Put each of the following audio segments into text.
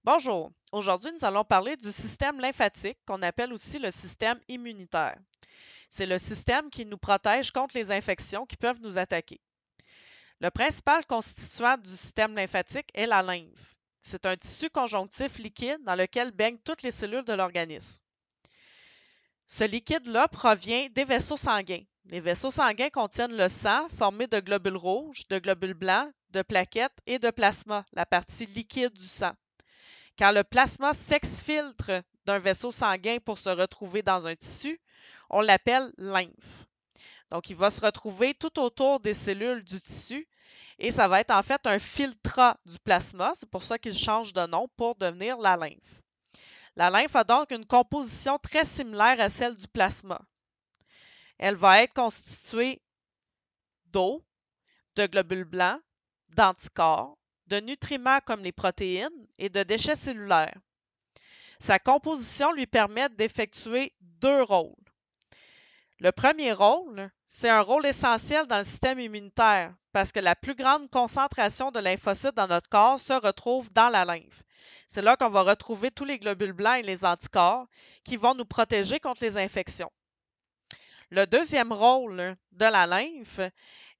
Bonjour, aujourd'hui nous allons parler du système lymphatique qu'on appelle aussi le système immunitaire. C'est le système qui nous protège contre les infections qui peuvent nous attaquer. Le principal constituant du système lymphatique est la lymphe. C'est un tissu conjonctif liquide dans lequel baignent toutes les cellules de l'organisme. Ce liquide-là provient des vaisseaux sanguins. Les vaisseaux sanguins contiennent le sang formé de globules rouges, de globules blancs, de plaquettes et de plasma, la partie liquide du sang. Quand le plasma s'exfiltre d'un vaisseau sanguin pour se retrouver dans un tissu, on l'appelle lymphe. Donc, il va se retrouver tout autour des cellules du tissu et ça va être en fait un filtrat du plasma. C'est pour ça qu'il change de nom pour devenir la lymphe. La lymphe a donc une composition très similaire à celle du plasma. Elle va être constituée d'eau, de globules blancs, d'anticorps, de nutriments comme les protéines et de déchets cellulaires. Sa composition lui permet d'effectuer deux rôles. Le premier rôle, c'est un rôle essentiel dans le système immunitaire parce que la plus grande concentration de lymphocytes dans notre corps se retrouve dans la lymphe. C'est là qu'on va retrouver tous les globules blancs et les anticorps qui vont nous protéger contre les infections. Le deuxième rôle de la lymphe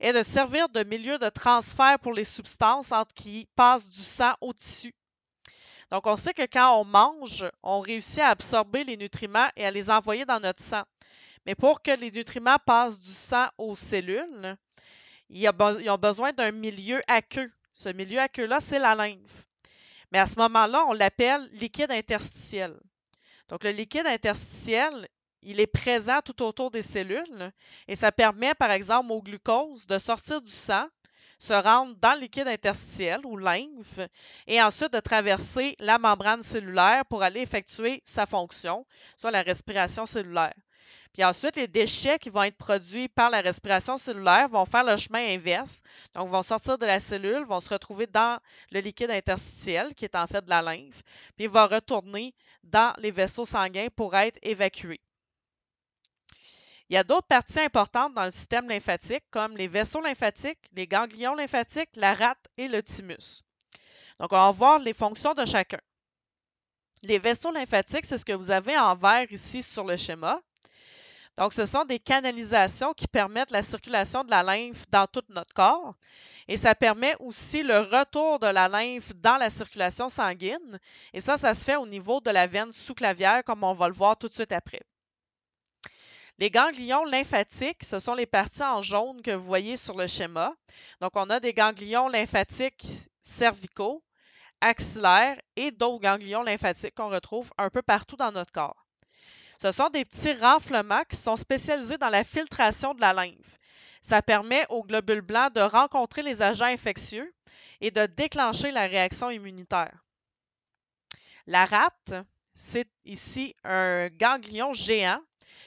est de servir de milieu de transfert pour les substances qui passent du sang au tissu. Donc, on sait que quand on mange, on réussit à absorber les nutriments et à les envoyer dans notre sang. Mais pour que les nutriments passent du sang aux cellules, ils ont besoin d'un milieu aqueux. Ce milieu aqueux-là, c'est la lymphe. Mais à ce moment-là, on l'appelle liquide interstitiel. Donc, le liquide interstitiel, il est présent tout autour des cellules et ça permet, par exemple, au glucose de sortir du sang, se rendre dans le liquide interstitiel ou lymphe et ensuite de traverser la membrane cellulaire pour aller effectuer sa fonction, soit la respiration cellulaire. Puis ensuite, les déchets qui vont être produits par la respiration cellulaire vont faire le chemin inverse. Donc, vont sortir de la cellule, vont se retrouver dans le liquide interstitiel, qui est en fait de la lymphe, puis va retourner dans les vaisseaux sanguins pour être évacué. Il y a d'autres parties importantes dans le système lymphatique, comme les vaisseaux lymphatiques, les ganglions lymphatiques, la rate et le thymus. Donc, on va voir les fonctions de chacun. Les vaisseaux lymphatiques, c'est ce que vous avez en vert ici sur le schéma. Donc, ce sont des canalisations qui permettent la circulation de la lymphe dans tout notre corps. Et ça permet aussi le retour de la lymphe dans la circulation sanguine. Et ça se fait au niveau de la veine sous-clavière, comme on va le voir tout de suite après. Les ganglions lymphatiques, ce sont les parties en jaune que vous voyez sur le schéma. Donc, on a des ganglions lymphatiques cervicaux, axillaires et d'autres ganglions lymphatiques qu'on retrouve un peu partout dans notre corps. Ce sont des petits renflements qui sont spécialisés dans la filtration de la lymphe. Ça permet aux globules blancs de rencontrer les agents infectieux et de déclencher la réaction immunitaire. La rate, c'est ici un ganglion géant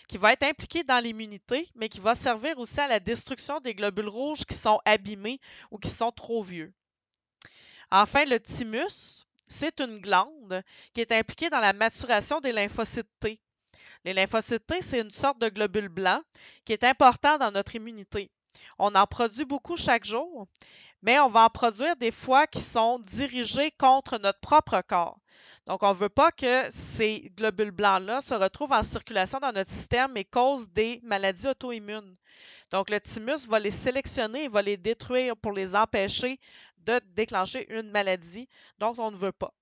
qui va être impliqué dans l'immunité, mais qui va servir aussi à la destruction des globules rouges qui sont abîmés ou qui sont trop vieux. Enfin, le thymus, c'est une glande qui est impliquée dans la maturation des lymphocytes T. Les lymphocytes T, c'est une sorte de globule blanc qui est important dans notre immunité. On en produit beaucoup chaque jour, mais on va en produire des fois qui sont dirigés contre notre propre corps. Donc, on ne veut pas que ces globules blancs-là se retrouvent en circulation dans notre système et causent des maladies auto-immunes. Donc, le thymus va les sélectionner et va les détruire pour les empêcher de déclencher une maladie dont on ne veut pas.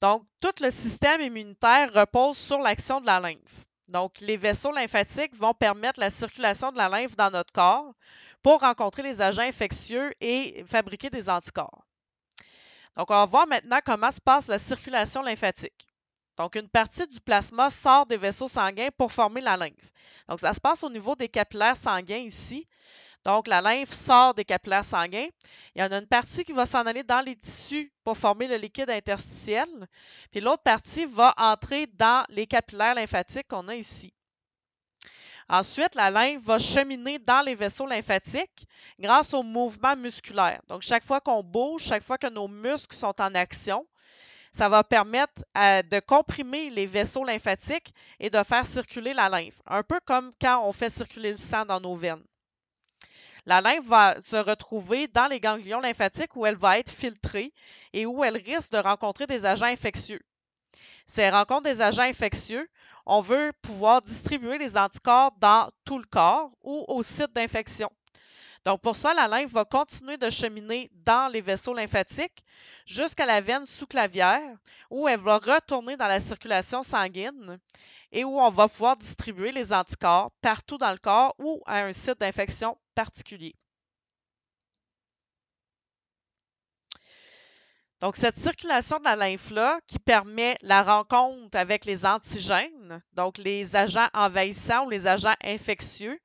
Donc, tout le système immunitaire repose sur l'action de la lymphe. Donc, les vaisseaux lymphatiques vont permettre la circulation de la lymphe dans notre corps pour rencontrer les agents infectieux et fabriquer des anticorps. Donc, on va voir maintenant comment se passe la circulation lymphatique. Donc, une partie du plasma sort des vaisseaux sanguins pour former la lymphe. Donc, ça se passe au niveau des capillaires sanguins ici. Donc, la lymphe sort des capillaires sanguins. Il y en a une partie qui va s'en aller dans les tissus pour former le liquide interstitiel. Puis l'autre partie va entrer dans les capillaires lymphatiques qu'on a ici. Ensuite, la lymphe va cheminer dans les vaisseaux lymphatiques grâce au mouvement musculaire. Donc, chaque fois qu'on bouge, chaque fois que nos muscles sont en action, ça va permettre de comprimer les vaisseaux lymphatiques et de faire circuler la lymphe. Un peu comme quand on fait circuler le sang dans nos veines. La lymphe va se retrouver dans les ganglions lymphatiques où elle va être filtrée et où elle risque de rencontrer des agents infectieux. Si elle rencontre des agents infectieux, on veut pouvoir distribuer les anticorps dans tout le corps ou au site d'infection. Donc, pour ça, la lymphe va continuer de cheminer dans les vaisseaux lymphatiques jusqu'à la veine sous-clavière où elle va retourner dans la circulation sanguine et où on va pouvoir distribuer les anticorps partout dans le corps ou à un site d'infection particulier. Donc, cette circulation de la lymphe-là qui permet la rencontre avec les antigènes, donc les agents envahissants ou les agents infectieux,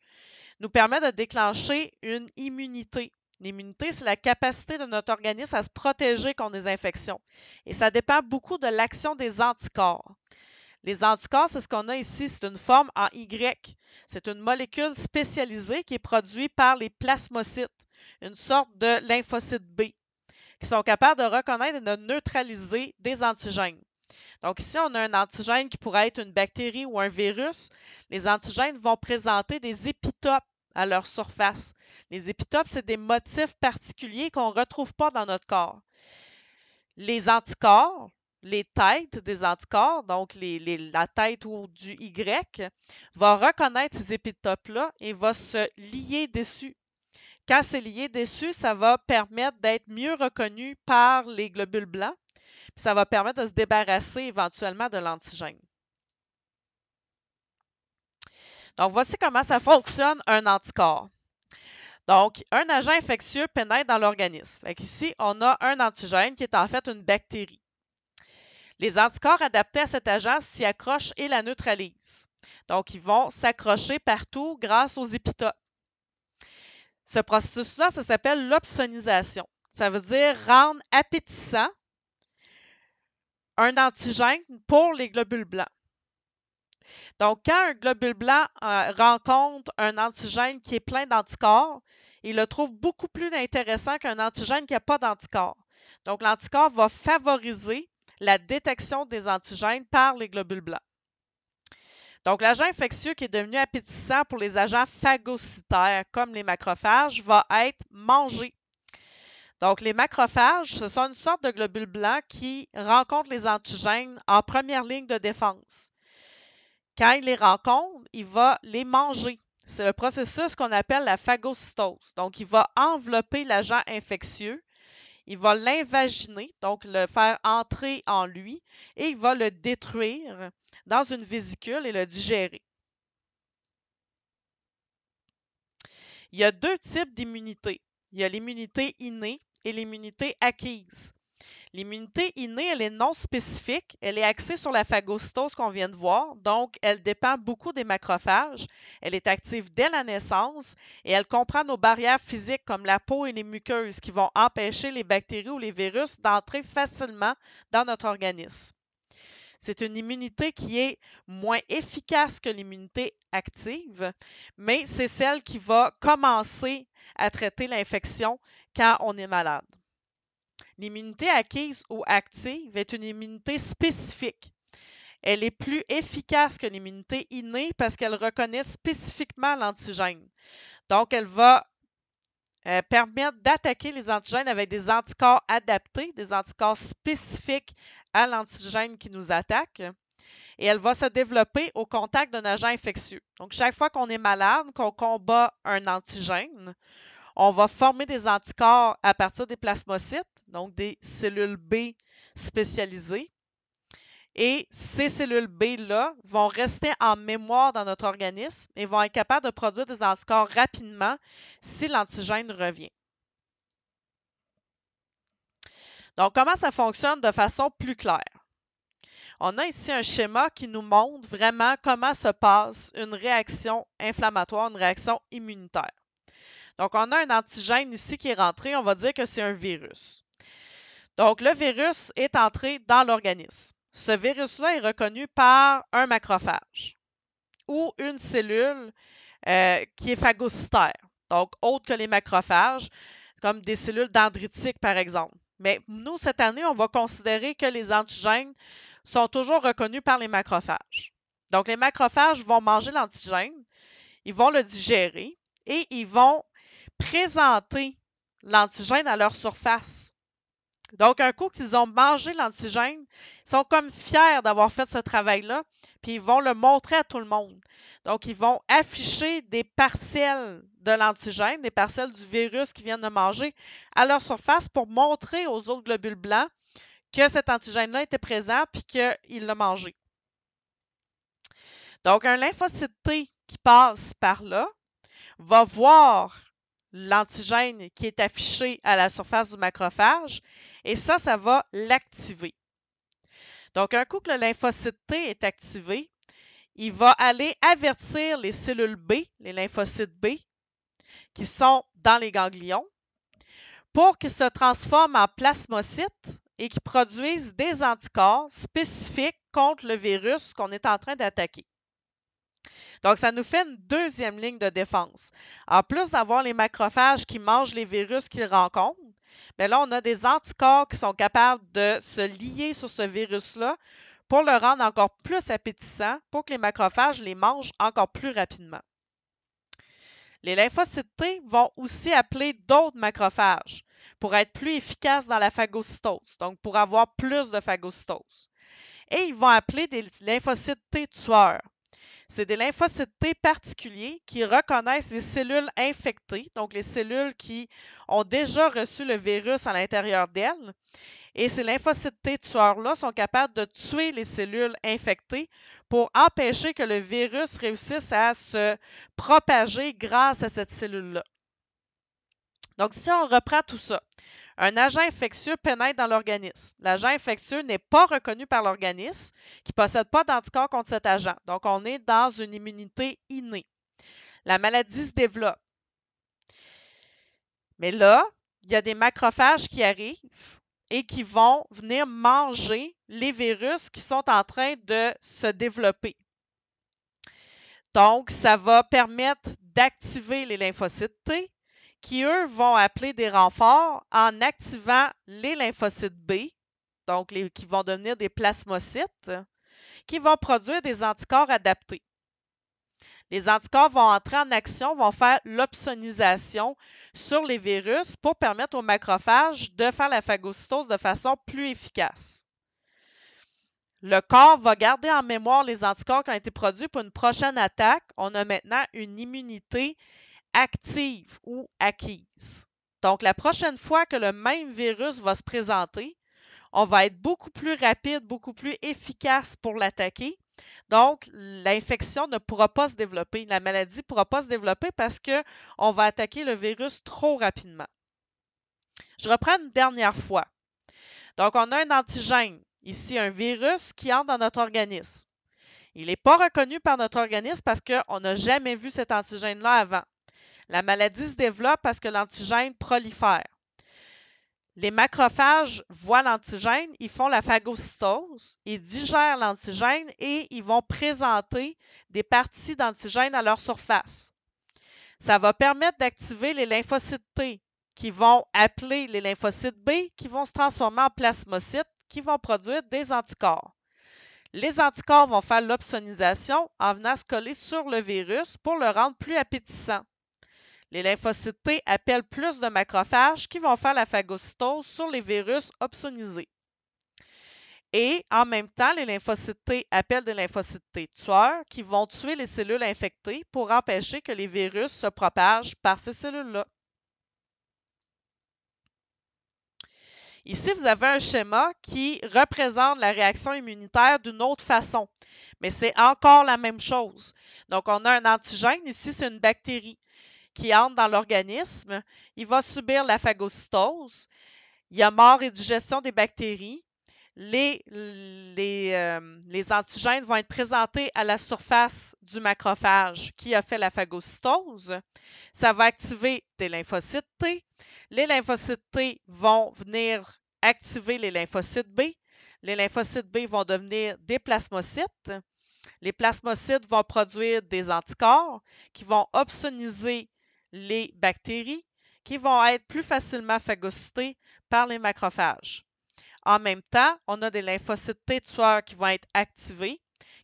nous permet de déclencher une immunité. L'immunité, c'est la capacité de notre organisme à se protéger contre des infections. Et ça dépend beaucoup de l'action des anticorps. Les anticorps, c'est ce qu'on a ici, c'est une forme en Y. C'est une molécule spécialisée qui est produite par les plasmocytes, une sorte de lymphocyte B, qui sont capables de reconnaître et de neutraliser des antigènes. Donc ici, on a un antigène qui pourrait être une bactérie ou un virus. Les antigènes vont présenter des épitopes à leur surface. Les épitopes, c'est des motifs particuliers qu'on ne retrouve pas dans notre corps. Les anticorps, les têtes des anticorps, donc la tête ou du Y, va reconnaître ces épitopes-là et va se lier dessus. Quand c'est lié dessus, ça va permettre d'être mieux reconnu par les globules blancs. Ça va permettre de se débarrasser éventuellement de l'antigène. Donc, voici comment ça fonctionne un anticorps. Donc, un agent infectieux pénètre dans l'organisme. Ici, on a un antigène qui est en fait une bactérie. Les anticorps adaptés à cet agent s'y accrochent et la neutralisent. Donc, ils vont s'accrocher partout grâce aux épitopes. Ce processus-là, ça s'appelle l'opsonisation. Ça veut dire rendre appétissant un antigène pour les globules blancs. Donc, quand un globule blanc rencontre un antigène qui est plein d'anticorps, il le trouve beaucoup plus intéressant qu'un antigène qui n'a pas d'anticorps. Donc, l'anticorps va favoriser la détection des antigènes par les globules blancs. Donc, l'agent infectieux qui est devenu appétissant pour les agents phagocytaires, comme les macrophages, va être mangé. Donc, les macrophages, ce sont une sorte de globules blancs qui rencontrent les antigènes en première ligne de défense. Quand il les rencontre, il va les manger. C'est le processus qu'on appelle la phagocytose. Donc, il va envelopper l'agent infectieux, il va l'invaginer, donc le faire entrer en lui, et il va le détruire dans une vésicule et le digérer. Il y a deux types d'immunité. Il y a l'immunité innée et l'immunité acquise. L'immunité innée, elle est non spécifique, elle est axée sur la phagocytose qu'on vient de voir, donc elle dépend beaucoup des macrophages, elle est active dès la naissance et elle comprend nos barrières physiques comme la peau et les muqueuses qui vont empêcher les bactéries ou les virus d'entrer facilement dans notre organisme. C'est une immunité qui est moins efficace que l'immunité active, mais c'est celle qui va commencer à traiter l'infection quand on est malade. L'immunité acquise ou active est une immunité spécifique. Elle est plus efficace que l'immunité innée parce qu'elle reconnaît spécifiquement l'antigène. Donc, elle va permettre d'attaquer les antigènes avec des anticorps adaptés, des anticorps spécifiques à l'antigène qui nous attaque. Et elle va se développer au contact d'un agent infectieux. Donc, chaque fois qu'on est malade, qu'on combat un antigène, on va former des anticorps à partir des plasmocytes, donc des cellules B spécialisées. Et ces cellules B-là vont rester en mémoire dans notre organisme et vont être capables de produire des anticorps rapidement si l'antigène revient. Donc, comment ça fonctionne de façon plus claire? On a ici un schéma qui nous montre vraiment comment se passe une réaction inflammatoire, une réaction immunitaire. Donc, on a un antigène ici qui est rentré, on va dire que c'est un virus. Donc, le virus est entré dans l'organisme. Ce virus-là est reconnu par un macrophage ou une cellule qui est phagocytaire, donc autre que les macrophages, comme des cellules dendritiques, par exemple. Mais nous, cette année, on va considérer que les antigènes sont toujours reconnus par les macrophages. Donc, les macrophages vont manger l'antigène, ils vont le digérer et ils vont présenter l'antigène à leur surface. Donc, un coup qu'ils ont mangé l'antigène, ils sont comme fiers d'avoir fait ce travail-là, puis ils vont le montrer à tout le monde. Donc, ils vont afficher des parcelles de l'antigène, des parcelles du virus qu'ils viennent de manger à leur surface pour montrer aux autres globules blancs que cet antigène-là était présent puis qu'ils l'ont mangé. Donc, un lymphocyte T qui passe par là va voir l'antigène qui est affiché à la surface du macrophage et ça va l'activer. Donc, un coup que le lymphocyte T est activé, il va aller avertir les cellules B, les lymphocytes B, qui sont dans les ganglions, pour qu'ils se transforment en plasmocytes et qu'ils produisent des anticorps spécifiques contre le virus qu'on est en train d'attaquer. Donc, ça nous fait une deuxième ligne de défense. En plus d'avoir les macrophages qui mangent les virus qu'ils rencontrent, bien là, on a des anticorps qui sont capables de se lier sur ce virus-là pour le rendre encore plus appétissant, pour que les macrophages les mangent encore plus rapidement. Les lymphocytes T vont aussi appeler d'autres macrophages pour être plus efficaces dans la phagocytose, donc pour avoir plus de phagocytose. Et ils vont appeler des lymphocytes T tueurs. C'est des lymphocytes T particuliers qui reconnaissent les cellules infectées, donc les cellules qui ont déjà reçu le virus à l'intérieur d'elles. Et ces lymphocytes T tueurs-là sont capables de tuer les cellules infectées pour empêcher que le virus réussisse à se propager grâce à cette cellule-là. Donc, si on reprend tout ça, un agent infectieux pénètre dans l'organisme. L'agent infectieux n'est pas reconnu par l'organisme, qui ne possède pas d'anticorps contre cet agent. Donc, on est dans une immunité innée. La maladie se développe. Mais là, il y a des macrophages qui arrivent et qui vont venir manger les virus qui sont en train de se développer. Donc, ça va permettre d'activer les lymphocytes T, qui, eux, vont appeler des renforts en activant les lymphocytes B, donc qui vont devenir des plasmocytes, qui vont produire des anticorps adaptés. Les anticorps vont entrer en action, vont faire l'opsonisation sur les virus pour permettre aux macrophages de faire la phagocytose de façon plus efficace. Le corps va garder en mémoire les anticorps qui ont été produits pour une prochaine attaque. On a maintenant une immunité active ou acquise. Donc, la prochaine fois que le même virus va se présenter, on va être beaucoup plus rapide, beaucoup plus efficace pour l'attaquer. Donc, l'infection ne pourra pas se développer. La maladie ne pourra pas se développer parce qu'on va attaquer le virus trop rapidement. Je reprends une dernière fois. Donc, on a un antigène, ici un virus qui entre dans notre organisme. Il n'est pas reconnu par notre organisme parce qu'on n'a jamais vu cet antigène-là avant. La maladie se développe parce que l'antigène prolifère. Les macrophages voient l'antigène, ils font la phagocytose, ils digèrent l'antigène et ils vont présenter des parties d'antigène à leur surface. Ça va permettre d'activer les lymphocytes T qui vont appeler les lymphocytes B qui vont se transformer en plasmocytes qui vont produire des anticorps. Les anticorps vont faire l'opsonisation en venant se coller sur le virus pour le rendre plus appétissant. Les lymphocytes T appellent plus de macrophages qui vont faire la phagocytose sur les virus opsonisés. Et en même temps, les lymphocytes T appellent des lymphocytes T tueurs qui vont tuer les cellules infectées pour empêcher que les virus se propagent par ces cellules-là. Ici, vous avez un schéma qui représente la réaction immunitaire d'une autre façon, mais c'est encore la même chose. Donc, on a un antigène, ici, c'est une bactérie qui entre dans l'organisme, il va subir la phagocytose, il y a mort et digestion des bactéries, les antigènes vont être présentés à la surface du macrophage qui a fait la phagocytose. Ça va activer des lymphocytes T. Les lymphocytes T vont venir activer les lymphocytes B. Les lymphocytes B vont devenir des plasmocytes. Les plasmocytes vont produire des anticorps qui vont opsoniser les bactéries qui vont être plus facilement phagocytées par les macrophages. En même temps, on a des lymphocytes T tueurs qui vont être activés,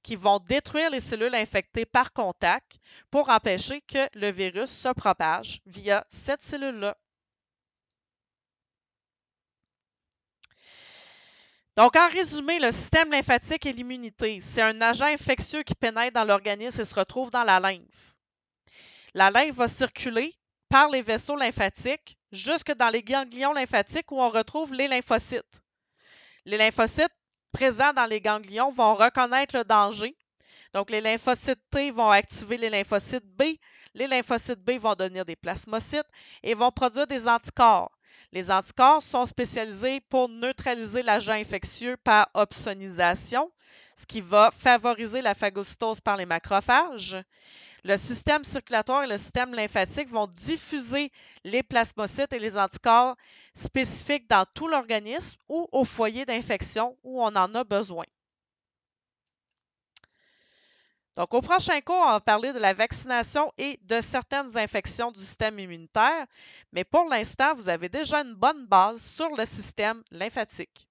qui vont détruire les cellules infectées par contact pour empêcher que le virus se propage via cette cellule-là. Donc, en résumé, le système lymphatique et l'immunité, c'est un agent infectieux qui pénètre dans l'organisme et se retrouve dans la lymphe. La lymphe va circuler par les vaisseaux lymphatiques jusque dans les ganglions lymphatiques où on retrouve les lymphocytes. Les lymphocytes présents dans les ganglions vont reconnaître le danger. Donc, les lymphocytes T vont activer les lymphocytes B. Les lymphocytes B vont devenir des plasmocytes et vont produire des anticorps. Les anticorps sont spécialisés pour neutraliser l'agent infectieux par opsonisation, ce qui va favoriser la phagocytose par les macrophages. Le système circulatoire et le système lymphatique vont diffuser les plasmocytes et les anticorps spécifiques dans tout l'organisme ou au foyer d'infection où on en a besoin. Donc, au prochain cours, on va parler de la vaccination et de certaines infections du système immunitaire, mais pour l'instant, vous avez déjà une bonne base sur le système lymphatique.